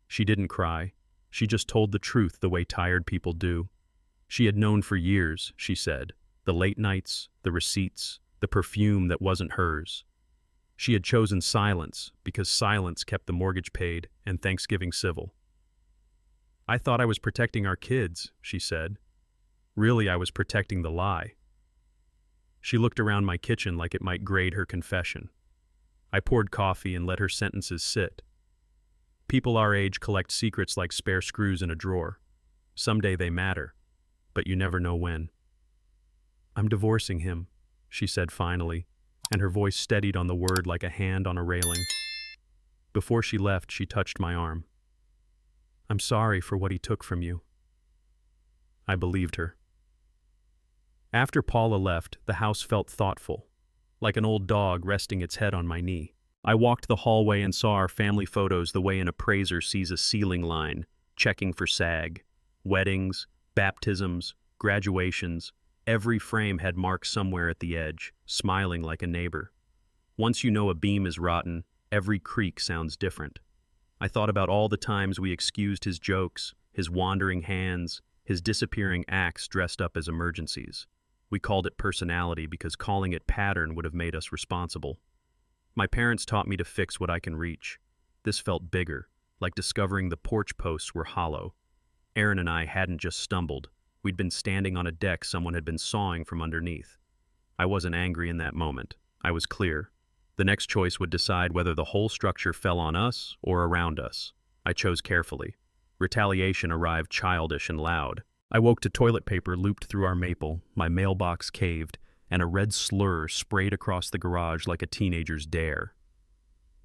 She didn't cry. She just told the truth the way tired people do. She had known for years, she said, the late nights, the receipts, the perfume that wasn't hers. She had chosen silence because silence kept the mortgage paid and Thanksgiving civil. "I thought I was protecting our kids," she said. Really, I was protecting the lie. She looked around my kitchen like it might grade her confession. I poured coffee and let her sentences sit. People our age collect secrets like spare screws in a drawer. Someday they matter, but you never know when. I'm divorcing him, she said finally, and her voice steadied on the word like a hand on a railing. Before she left, she touched my arm. I'm sorry for what he took from you. I believed her. After Paula left, the house felt thoughtful, like an old dog resting its head on my knee. I walked the hallway and saw our family photos the way an appraiser sees a ceiling line, checking for sag. Weddings, baptisms, graduations, every frame had marks somewhere at the edge, smiling like a neighbor. Once you know a beam is rotten, every creak sounds different. I thought about all the times we excused his jokes, his wandering hands, his disappearing acts dressed up as emergencies. We called it personality because calling it pattern would have made us responsible. My parents taught me to fix what I can reach. This felt bigger, like discovering the porch posts were hollow. Aaron and I hadn't just stumbled. We'd been standing on a deck someone had been sawing from underneath. I wasn't angry in that moment. I was clear. The next choice would decide whether the whole structure fell on us or around us. I chose carefully. Retaliation arrived childish and loud. I woke to toilet paper looped through our maple, my mailbox caved, and a red slur sprayed across the garage like a teenager's dare.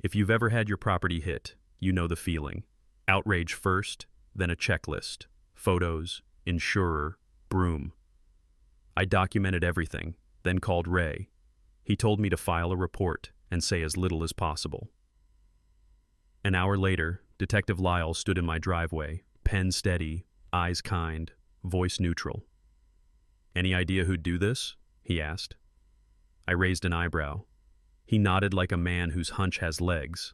If you've ever had your property hit, you know the feeling. Outrage first, then a checklist. Photos, insurer, broom. I documented everything, then called Ray. He told me to file a report and say as little as possible. An hour later, Detective Lyle stood in my driveway, pen steady, eyes kind, voice neutral. Any idea who'd do this? He asked. I raised an eyebrow. He nodded like a man whose hunch has legs.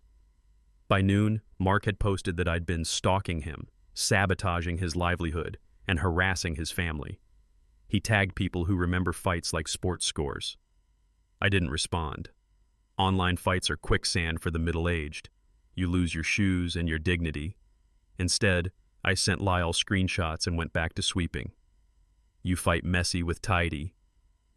By noon, Mark had posted that I'd been stalking him, sabotaging his livelihood, and harassing his family. He tagged people who remember fights like sports scores. I didn't respond. Online fights are quicksand for the middle-aged. You lose your shoes and your dignity. Instead, I sent Lyle screenshots and went back to sweeping. You fight messy with tidy.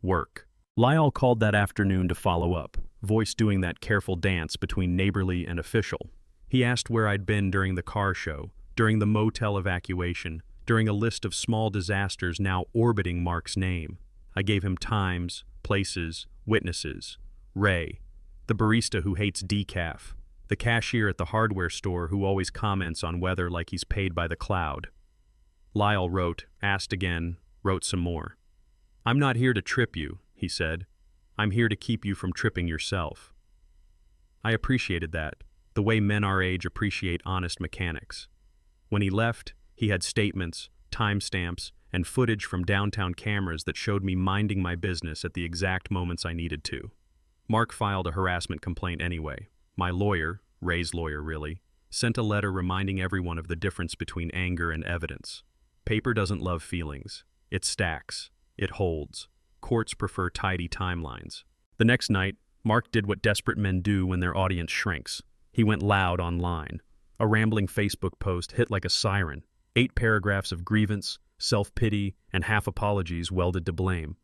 Work. Lyle called that afternoon to follow up, voice doing that careful dance between neighborly and official. He asked where I'd been during the car show, during the motel evacuation, during a list of small disasters now orbiting Mark's name. I gave him times, places, witnesses. Ray, the barista who hates decaf, the cashier at the hardware store who always comments on weather like he's paid by the cloud. Lyle wrote, asked again, wrote some more. I'm not here to trip you, he said. I'm here to keep you from tripping yourself. I appreciated that, the way men our age appreciate honest mechanics. When he left, he had statements, timestamps, and footage from downtown cameras that showed me minding my business at the exact moments I needed to. Mark filed a harassment complaint anyway. My lawyer, Ray's lawyer really, sent a letter reminding everyone of the difference between anger and evidence. Paper doesn't love feelings. It stacks. It holds. Courts prefer tidy timelines. The next night, Mark did what desperate men do when their audience shrinks. He went loud online. A rambling Facebook post hit like a siren. 8 paragraphs of grievance, self-pity, and half apologies welded to blame.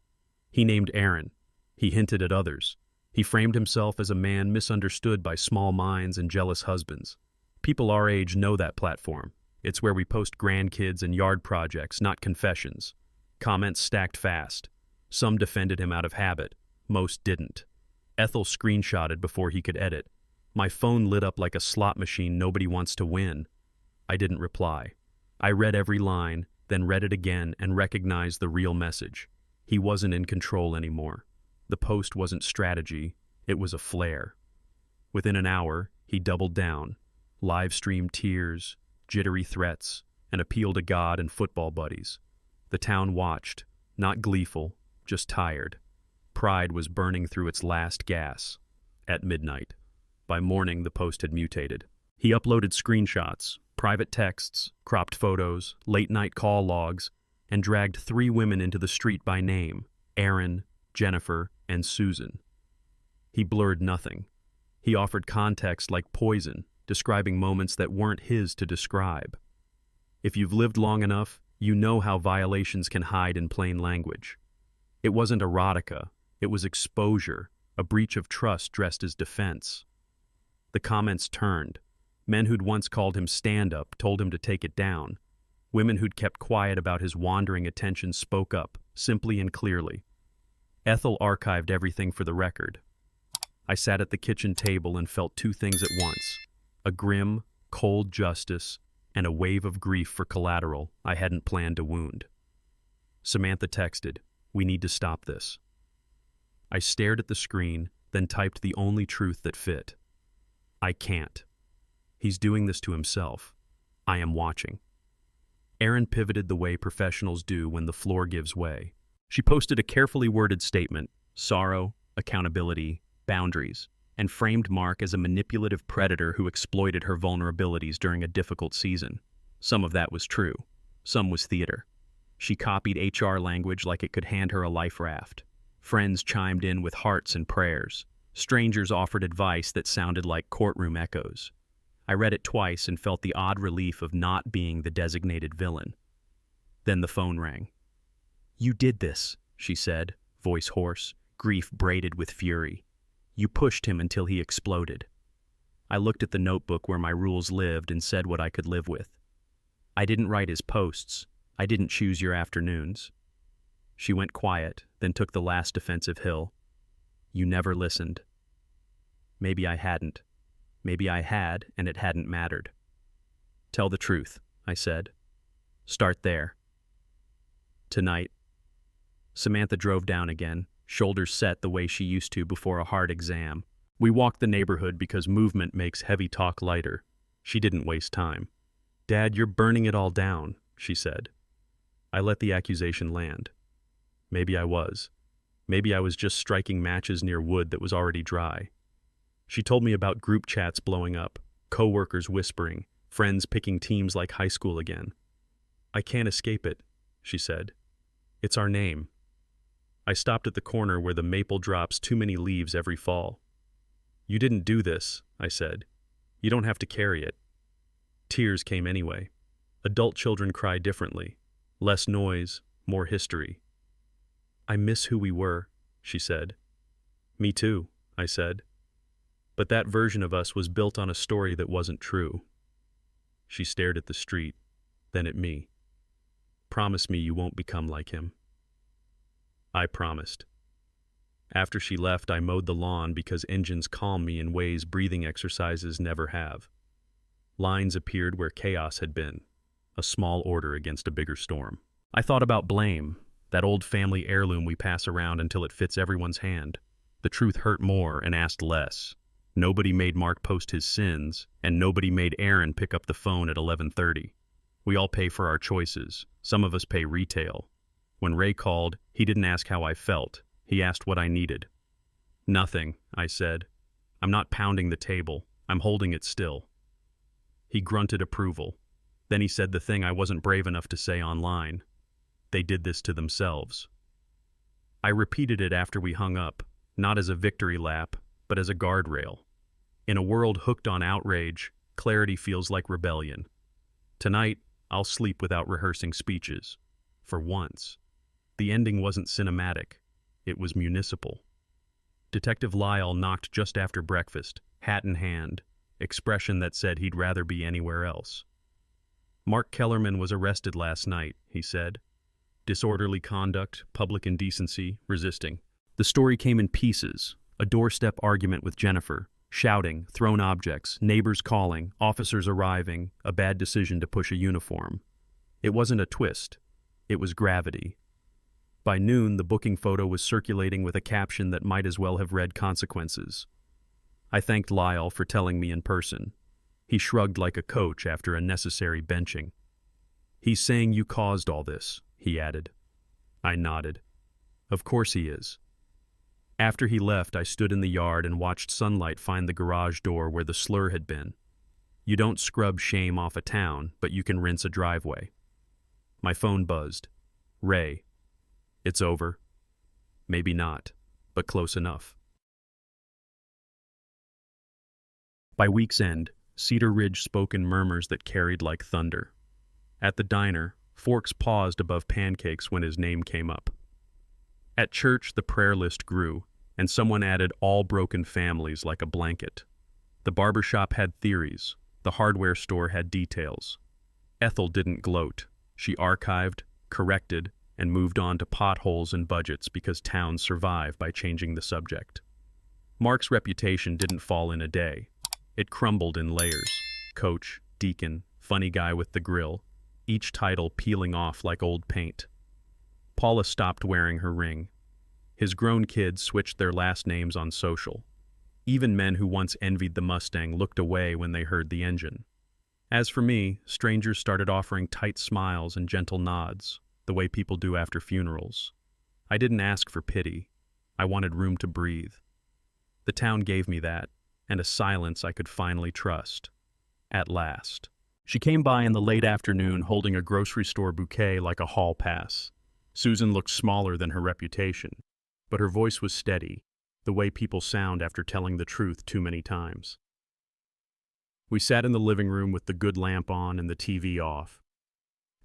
He named Aaron. He hinted at others. He framed himself as a man misunderstood by small minds and jealous husbands. People our age know that platform. It's where we post grandkids and yard projects, not confessions. Comments stacked fast. Some defended him out of habit. Most didn't. Ethel screenshotted before he could edit. My phone lit up like a slot machine nobody wants to win. I didn't reply. I read every line, then read it again and recognized the real message. He wasn't in control anymore. The post wasn't strategy, it was a flare. Within an hour, he doubled down. Live-streamed tears, jittery threats, an appeal to God and football buddies. The town watched, not gleeful, just tired. Pride was burning through its last gas. At midnight. By morning, the post had mutated. He uploaded screenshots, private texts, cropped photos, late-night call logs, and dragged 3 women into the street by name, Aaron, Jennifer, and Susan. He blurred nothing. He offered context like poison, describing moments that weren't his to describe. If you've lived long enough, you know how violations can hide in plain language. It wasn't erotica, it was exposure, a breach of trust dressed as defense. The comments turned. Men who'd once called him stand-up told him to take it down. Women who'd kept quiet about his wandering attention spoke up, simply and clearly. Ethel archived everything for the record. I sat at the kitchen table and felt two things at once: a grim, cold justice and a wave of grief for collateral I hadn't planned to wound. Samantha texted, "We need to stop this." I stared at the screen, then typed the only truth that fit. I can't. He's doing this to himself. I am watching. Erin pivoted the way professionals do when the floor gives way. She posted a carefully worded statement: sorrow, accountability, boundaries, and framed Mark as a manipulative predator who exploited her vulnerabilities during a difficult season. Some of that was true. Some was theater. She copied HR language like it could hand her a life raft. Friends chimed in with hearts and prayers. Strangers offered advice that sounded like courtroom echoes. I read it twice and felt the odd relief of not being the designated villain. Then the phone rang. "You did this," she said, voice hoarse, grief braided with fury. "You pushed him until he exploded." I looked at the notebook where my rules lived and said what I could live with. "I didn't write his posts. I didn't choose your afternoons." She went quiet, then took the last defensive hill. "You never listened." Maybe I hadn't. Maybe I had, and it hadn't mattered. "Tell the truth," I said. "Start there." Tonight. Samantha drove down again, shoulders set the way she used to before a hard exam. We walked the neighborhood because movement makes heavy talk lighter. She didn't waste time. "Dad, you're burning it all down," she said. I let the accusation land. Maybe I was. Maybe I was just striking matches near wood that was already dry. She told me about group chats blowing up, co-workers whispering, friends picking teams like high school again. "I can't escape it," she said. "It's our name." I stopped at the corner where the maple drops too many leaves every fall. "You didn't do this," I said. "You don't have to carry it." Tears came anyway. Adult children cry differently. Less noise, more history. "I miss who we were," she said. "Me too," I said. "But that version of us was built on a story that wasn't true." She stared at the street, then at me. "Promise me you won't become like him." I promised. After she left, I mowed the lawn because engines calm me in ways breathing exercises never have. Lines appeared where chaos had been, a small order against a bigger storm. I thought about blame, that old family heirloom we pass around until it fits everyone's hand. The truth hurt more and asked less. Nobody made Mark post his sins, and nobody made Erin pick up the phone at 11:30. We all pay for our choices. Some of us pay retail. When Ray called, he didn't ask how I felt. He asked what I needed. "Nothing," I said. "I'm not pounding the table. I'm holding it still." He grunted approval. Then he said the thing I wasn't brave enough to say online. They did this to themselves. I repeated it after we hung up, not as a victory lap, but as a guardrail. In a world hooked on outrage, clarity feels like rebellion. Tonight, I'll sleep without rehearsing speeches. For once. The ending wasn't cinematic. It was municipal. Detective Lyle knocked just after breakfast, hat in hand, expression that said he'd rather be anywhere else. "Mark Kellerman was arrested last night," he said. "Disorderly conduct, public indecency, resisting." The story came in pieces. A doorstep argument with Jennifer, shouting, thrown objects, neighbors calling, officers arriving, a bad decision to push a uniform. It wasn't a twist. It was gravity. By noon, the booking photo was circulating with a caption that might as well have read consequences. I thanked Lyle for telling me in person. He shrugged like a coach after a necessary benching. "He's saying you caused all this," he added. I nodded. "Of course he is." After he left, I stood in the yard and watched sunlight find the garage door where the slur had been. You don't scrub shame off a town, but you can rinse a driveway. My phone buzzed. "Ray." "It's over." "Maybe not, but close enough." By week's end, Cedar Ridge spoke in murmurs that carried like thunder. At the diner, forks paused above pancakes when his name came up. At church, the prayer list grew, and someone added all broken families like a blanket. The barbershop had theories. The hardware store had details. Ethel didn't gloat. She archived, corrected, and moved on to potholes and budgets because towns survive by changing the subject. Mark's reputation didn't fall in a day. It crumbled in layers. Coach, deacon, funny guy with the grill, each title peeling off like old paint. Paula stopped wearing her ring. His grown kids switched their last names on social. Even men who once envied the Mustang looked away when they heard the engine. As for me, strangers started offering tight smiles and gentle nods, the way people do after funerals. I didn't ask for pity. I wanted room to breathe. The town gave me that, and a silence I could finally trust. At last. She came by in the late afternoon holding a grocery store bouquet like a hall pass. Susan looked smaller than her reputation, but her voice was steady, the way people sound after telling the truth too many times. We sat in the living room with the good lamp on and the TV off.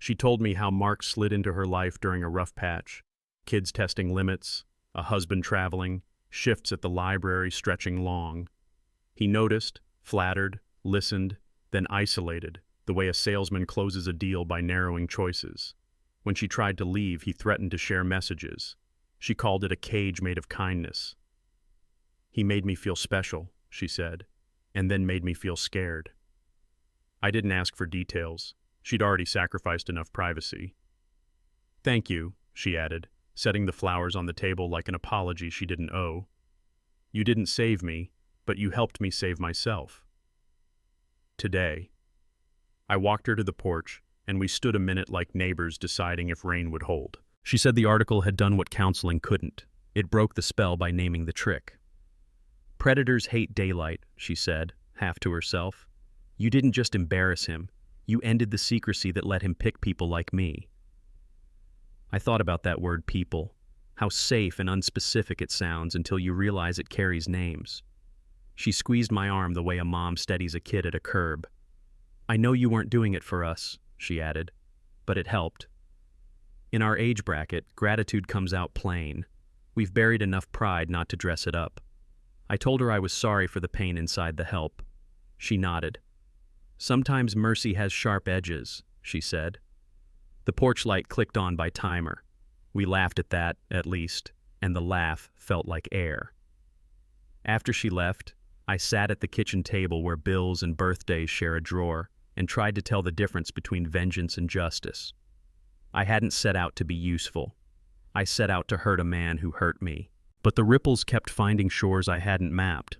She told me how Mark slid into her life during a rough patch, kids testing limits, a husband traveling, shifts at the library stretching long. He noticed, flattered, listened, then isolated, the way a salesman closes a deal by narrowing choices. When she tried to leave, he threatened to share messages. She called it a cage made of kindness. He made me feel special, she said, and then made me feel scared. I didn't ask for details. She'd already sacrificed enough privacy. Thank you, she added, setting the flowers on the table like an apology she didn't owe. You didn't save me, but you helped me save myself. Today. I walked her to the porch, and we stood a minute like neighbors deciding if rain would hold. She said the article had done what counseling couldn't. It broke the spell by naming the trick. Predators hate daylight, she said, half to herself. You didn't just embarrass him. You ended the secrecy that let him pick people like me. I thought about that word people, how safe and unspecific it sounds until you realize it carries names. She squeezed my arm the way a mom steadies a kid at a curb. I know you weren't doing it for us, she added, but it helped. In our age bracket, gratitude comes out plain. We've buried enough pride not to dress it up. I told her I was sorry for the pain inside the help. She nodded. Sometimes mercy has sharp edges, she said. The porch light clicked on by timer. We laughed at that, at least, and the laugh felt like air. After she left, I sat at the kitchen table where bills and birthdays share a drawer and tried to tell the difference between vengeance and justice. I hadn't set out to be useful. I set out to hurt a man who hurt me. But the ripples kept finding shores I hadn't mapped.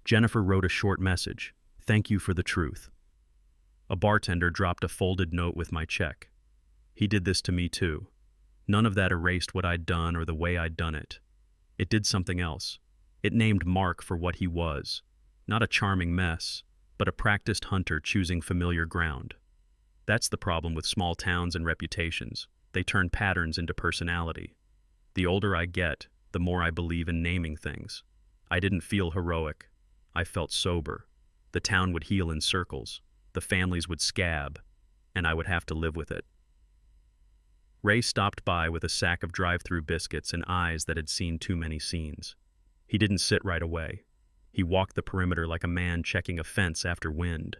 Jennifer wrote a short message. Thank you for the truth. A bartender dropped a folded note with my check. He did this to me too. None of that erased what I'd done or the way I'd done it. It did something else. It named Mark for what he was. Not a charming mess, but a practiced hunter choosing familiar ground. That's the problem with small towns and reputations. They turn patterns into personality. The older I get, the more I believe in naming things. I didn't feel heroic. I felt sober. The town would heal in circles. The families would scab, and I would have to live with it. Ray stopped by with a sack of drive-through biscuits and eyes that had seen too many scenes. He didn't sit right away. He walked the perimeter like a man checking a fence after wind.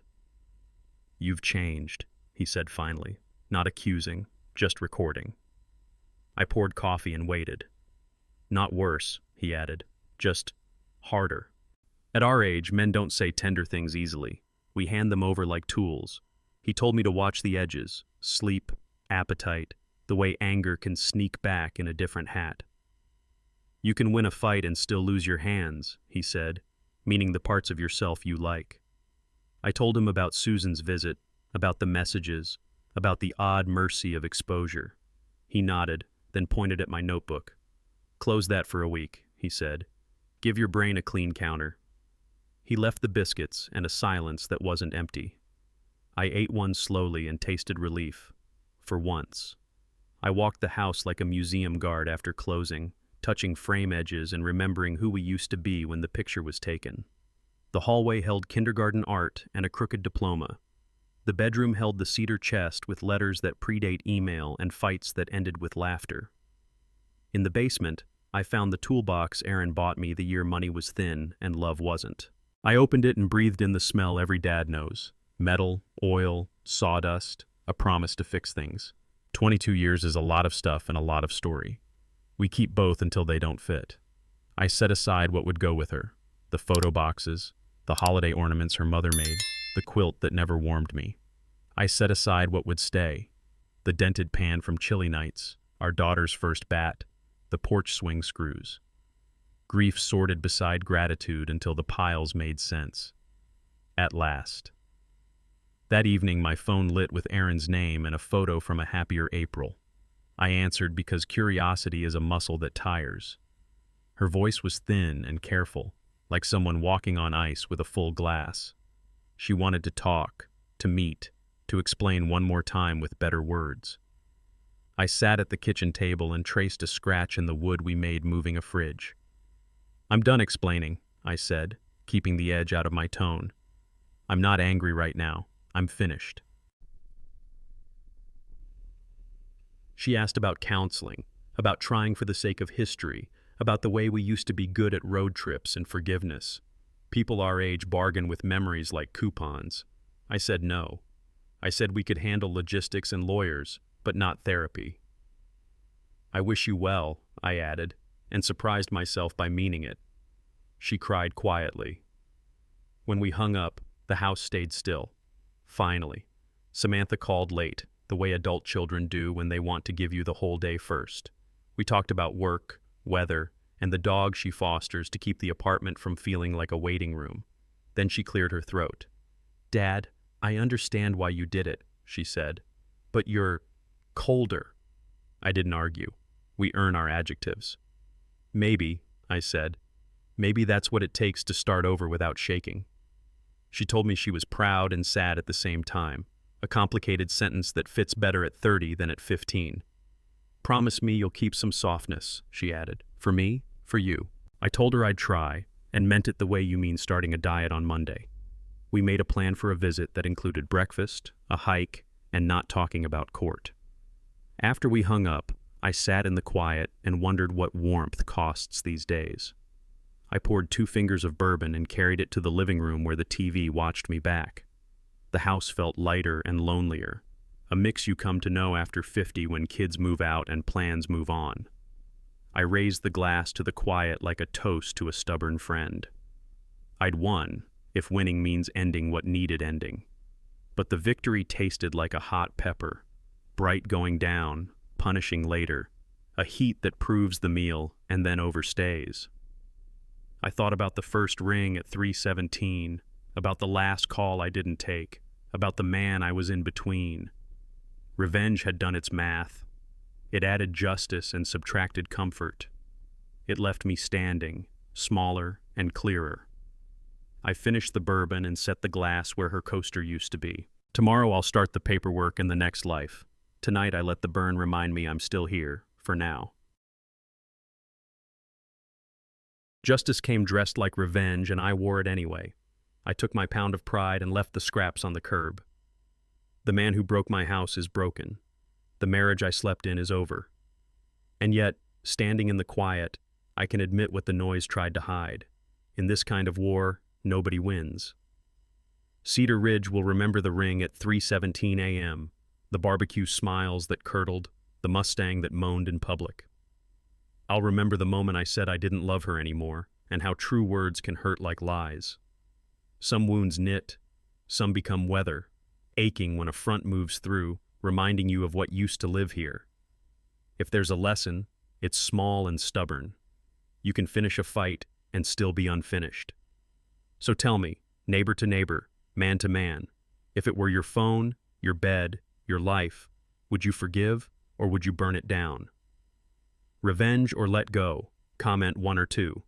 You've changed, he said finally, not accusing, just recording. I poured coffee and waited. Not worse, he added, just harder. At our age, men don't say tender things easily. We hand them over like tools. He told me to watch the edges, sleep, appetite, the way anger can sneak back in a different hat. You can win a fight and still lose your hands, he said, meaning the parts of yourself you like. I told him about Susan's visit, about the messages, about the odd mercy of exposure. He nodded, then pointed at my notebook. Close that for a week, he said. Give your brain a clean counter. He left the biscuits and a silence that wasn't empty. I ate one slowly and tasted relief. For once. I walked the house like a museum guard after closing, touching frame edges and remembering who we used to be when the picture was taken. The hallway held kindergarten art and a crooked diploma. The bedroom held the cedar chest with letters that predate email and fights that ended with laughter. In the basement, I found the toolbox Aaron bought me the year money was thin and love wasn't. I opened it and breathed in the smell every dad knows. Metal, oil, sawdust, a promise to fix things. 22 years is a lot of stuff and a lot of story. We keep both until they don't fit. I set aside what would go with her. The photo boxes, the holiday ornaments her mother made, the quilt that never warmed me. I set aside what would stay. The dented pan from chilly nights, our daughter's first bat, the porch swing screws. Grief sorted beside gratitude until the piles made sense. At last. That evening, my phone lit with Erin's name and a photo from a happier April. I answered because curiosity is a muscle that tires. Her voice was thin and careful, like someone walking on ice with a full glass. She wanted to talk, to meet, to explain one more time with better words. I sat at the kitchen table and traced a scratch in the wood we made moving a fridge. "I'm done explaining," I said, keeping the edge out of my tone. "I'm not angry right now. I'm finished." She asked about counseling, about trying for the sake of history, about the way we used to be good at road trips and forgiveness. People our age bargain with memories like coupons. I said no. I said we could handle logistics and lawyers, but not therapy. "I wish you well," I added, and surprised myself by meaning it. She cried quietly. When we hung up, the house stayed still. Finally, Samantha called late, the way adult children do when they want to give you the whole day first. We talked about work, weather, and the dog she fosters to keep the apartment from feeling like a waiting room. Then she cleared her throat. "Dad, I understand why you did it," she said, "but you're colder." I didn't argue. We earn our adjectives. "Maybe," I said. "Maybe that's what it takes to start over without shaking." She told me she was proud and sad at the same time, a complicated sentence that fits better at 30 than at 15. "Promise me you'll keep some softness," she added. "For me, for you." I told her I'd try, and meant it the way you mean starting a diet on Monday. We made a plan for a visit that included breakfast, a hike, and not talking about court. After we hung up, I sat in the quiet and wondered what warmth costs these days. I poured 2 fingers of bourbon and carried it to the living room where the TV watched me back. The house felt lighter and lonelier, a mix you come to know after 50 when kids move out and plans move on. I raised the glass to the quiet like a toast to a stubborn friend. I'd won, if winning means ending what needed ending. But the victory tasted like a hot pepper, bright going down, punishing later, a heat that proves the meal and then overstays. I thought about the first ring at 3:17, about the last call I didn't take, about the man I was in between. Revenge had done its math. It added justice and subtracted comfort. It left me standing, smaller and clearer. I finished the bourbon and set the glass where her coaster used to be. Tomorrow I'll start the paperwork in the next life. Tonight I let the burn remind me I'm still here, for now. Justice came dressed like revenge, and I wore it anyway. I took my pound of pride and left the scraps on the curb. The man who broke my house is broken. The marriage I slept in is over. And yet, standing in the quiet, I can admit what the noise tried to hide. In this kind of war, nobody wins. Cedar Ridge will remember the ring at 3:17 a.m., the barbecue smiles that curdled, the Mustang that moaned in public. I'll remember the moment I said I didn't love her anymore, and how true words can hurt like lies. Some wounds knit, some become weather, aching when a front moves through, reminding you of what used to live here. If there's a lesson, it's small and stubborn. You can finish a fight and still be unfinished. So tell me, neighbor to neighbor, man to man, if it were your phone, your bed, your life, would you forgive or would you burn it down? Revenge or let go? Comment 1 or 2.